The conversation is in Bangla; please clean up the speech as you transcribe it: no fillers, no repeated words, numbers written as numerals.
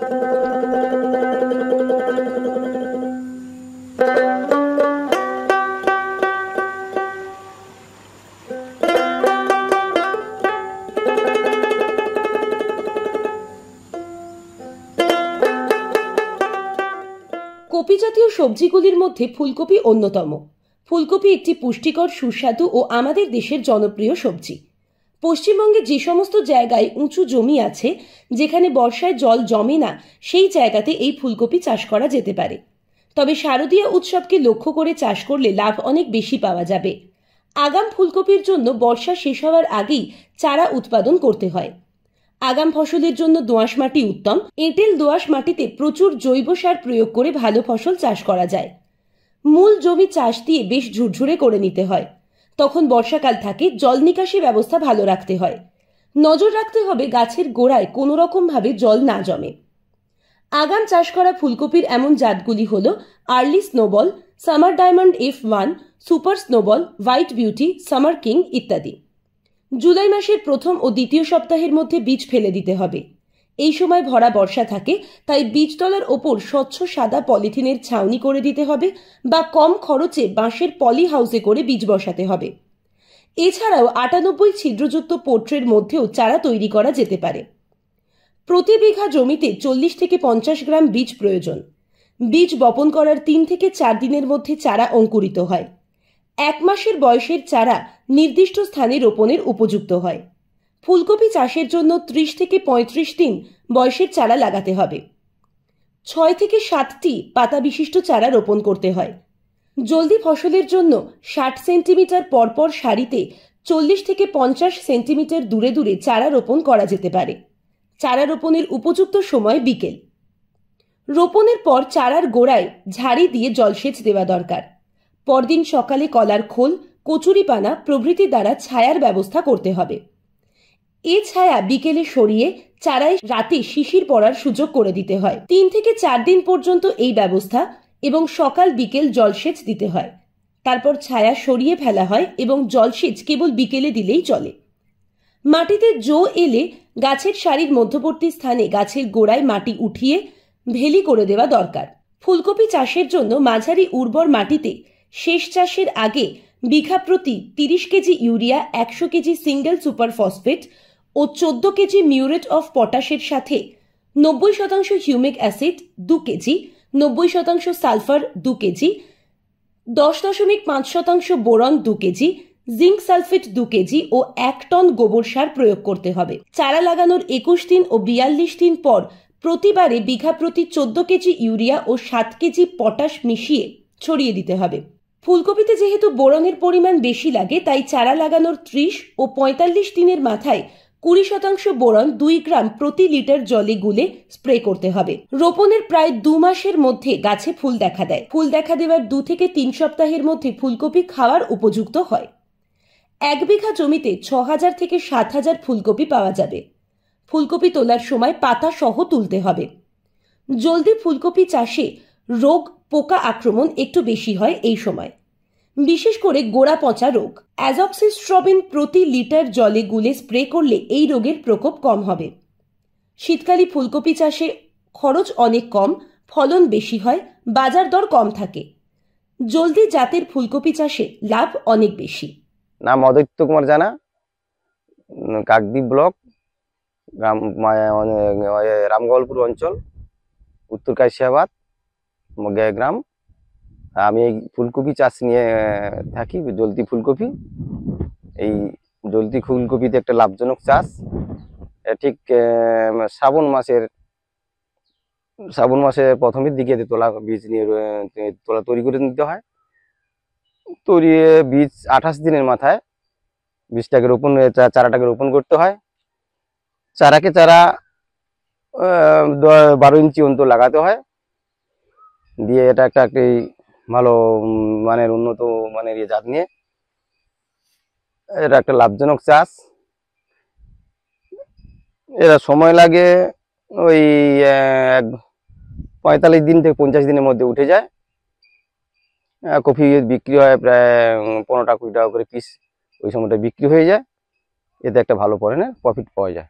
কপি জাতীয় সবজিগুলির মধ্যে ফুলকপি অন্যতম। ফুলকপি একটি পুষ্টিকর, সুস্বাদু ও আমাদের দেশের জনপ্রিয় সবজি। পশ্চিমবঙ্গে যে সমস্ত জায়গায় উঁচু জমি আছে, যেখানে বর্ষায় জল জমে না, সেই জায়গাতে এই ফুলকপি চাষ করা যেতে পারে। তবে শারদীয় উৎসবকে লক্ষ্য করে চাষ করলে লাভ অনেক বেশি পাওয়া যাবে। আগাম ফুলকপির জন্য বর্ষা শেষ হওয়ার আগেই চারা উৎপাদন করতে হয়। আগাম ফসলের জন্য দোআঁশ মাটি উত্তম। এঁটেল দোআঁশ মাটিতে প্রচুর জৈব সার প্রয়োগ করে ভালো ফসল চাষ করা যায়। মূল জমি চাষ দিয়ে বেশ ঝুরঝুরে করে নিতে হয়। তখন বর্ষাকাল থাকে, জল নিকাশি ব্যবস্থা ভালো রাখতে হয়। নজর রাখতে হবে গাছের গোড়ায় কোনো রকম ভাবে জল না জমে। আগাম চাষ করা ফুলকপির এমন জাতগুলি হল early snowball, summer diamond F1, super snowball, white beauty, summer king ইত্যাদি। জুলাই মাসের প্রথম ও দ্বিতীয় সপ্তাহের মধ্যে বীজ ফেলে দিতে হবে। এই সময় ভরা বর্ষা থাকে, তাই বীজতলার ওপর স্বচ্ছ সাদা পলিথিনের ছাউনি করে দিতে হবে বা কম খরচে বাঁশের পলি হাউসে করে বীজ বসাতে হবে। এছাড়াও 98 ছিদ্রযুক্ত পোট্রের মধ্যেও চারা তৈরি করা যেতে পারে। প্রতি বিঘা জমিতে 40 থেকে 50 গ্রাম বীজ প্রয়োজন। বীজ বপন করার 3 থেকে 4 দিনের মধ্যে চারা অঙ্কুরিত হয়। 1 মাসের বয়সের চারা নির্দিষ্ট স্থানে রোপণের উপযুক্ত হয়। ফুলকপি চাষের জন্য 30 থেকে 35 দিন বয়সের চারা লাগাতে হবে। 6 থেকে 7টি পাতা বিশিষ্ট চারা রোপণ করতে হয়। জলদি ফসলের জন্য 60 সেন্টিমিটার পরপর সারিতে 40 থেকে 50 সেন্টিমিটার দূরে দূরে চারা রোপণ করা যেতে পারে। চারা রোপণের উপযুক্ত সময় বিকেল। রোপণের পর চারার গোড়ায় ঝাড়ি দিয়ে জলসেচ দেওয়া দরকার। পরদিন সকালে কলার খোল, কচুরিপানা প্রভৃতি দ্বারা ছায়ার ব্যবস্থা করতে হবে। এ ছায়া বিকেলে সরিয়ে চারায় রাতে শিশির পড়ার সুযোগ করে দিতে হয়। 3 থেকে 4 দিন পর্যন্ত এই ব্যবস্থা এবং সকাল বিকেল জলসেচ দিতে হয়। তারপর ছায়া সরিয়ে ফেলা হয় এবং জলসেচ কেবল বিকেলে দিলেই চলে। মাটিতে জো এলে গাছের সারির মধ্যবর্তী স্থানে গাছের গোড়ায় মাটি উঠিয়ে ভেলি করে দেওয়া দরকার। ফুলকপি চাষের জন্য মাঝারি উর্বর মাটিতে শেষ চাষের আগে বিঘা প্রতি 30 kg urea, 100 kg single super phosphate ও 14 কেজি মিউরেট অফ পটাশের সাথে 90% humic acid 2 kg, 90% sulphur 2 kg, 10.5% boron 2 kg, zinc sulphate 2 kg ও 1 টন গোবর সার প্রয়োগ করতে হবে। চারা লাগানোর 21 দিন ও 42 দিন পর প্রতিবারে বিঘা প্রতি 14 কেজি ইউরিয়া ও 7 কেজি পটাশ মিশিয়ে ছড়িয়ে দিতে হবে। ফুলকপিতে যেহেতু বোরনের পরিমাণ বেশি লাগে, তাই চারা লাগানোর 30 ও 45 দিনের মাথায় 20% বোরন 2 গ্রাম প্রতি লিটার জলে গুলে স্প্রে করতে হবে। রোপণের প্রায় 2 মাসের মধ্যে গাছে ফুল দেখা দেয়। ফুল দেখা দেওয়ার 2 থেকে 3 সপ্তাহের মধ্যে ফুলকপি খাওয়ার উপযুক্ত হয়। 1 বিঘা জমিতে 6000 থেকে 7000 ফুলকপি পাওয়া যাবে। ফুলকপি তোলার সময় পাতা সহ তুলতে হবে। জলদি ফুলকপি চাষে রোগ পোকা আক্রমণ একটু বেশি হয় এই সময়, বিশেষ করে গোড়া পচা রোগ। অ্যাজক্সিস্ট্রবিন প্রতি লিটার জলে গুলে স্প্রে করলে এই রোগের প্রকোপ কম হবে। শীতকালী ফুলকপি চাষে খরচ অনেক কম, ফলন বেশি হয়, বাজার দর কম থাকে। জলদি জাতের ফুলকপি চাষে লাভ অনেক বেশি। নাম অদৈত্য কুমার জানা, কাকদ্বীপ ব্লক, গ্রাম রামগোপালপুর অঞ্চল, উত্তর কাশিয়াবাদ গ্রাম। আমি এই ফুলকপি চাষ নিয়ে থাকি, জলদি ফুলকপি। এই জলদি ফুলকপিতে একটা লাভজনক চাষ। ঠিক শ্রাবণ মাসের প্রথমের দিকে তোলা বীজ নিয়ে তৈরি করে নিতে হয়। বীজ 28 দিনের মাথায় বীজটাকে চারাটাকে রোপণ করতে হয়। চারা 12 ইঞ্চি অন্তর লাগাতে হয়। দিয়ে এটা একটি ভালো মানের উন্নত মানের জাত নিয়ে এটা একটা লাভজনক চাষ। এরা সময় লাগে ওই 45 দিন থেকে 50 দিনের মধ্যে উঠে যায়। কফি বিক্রি হয় প্রায় 15 টাকা 20 টাকা করে পিস, ওই সময়টা বিক্রি হয়ে যায়। এতে একটা ভালো পরিমাণে প্রফিট পাওয়া যায়।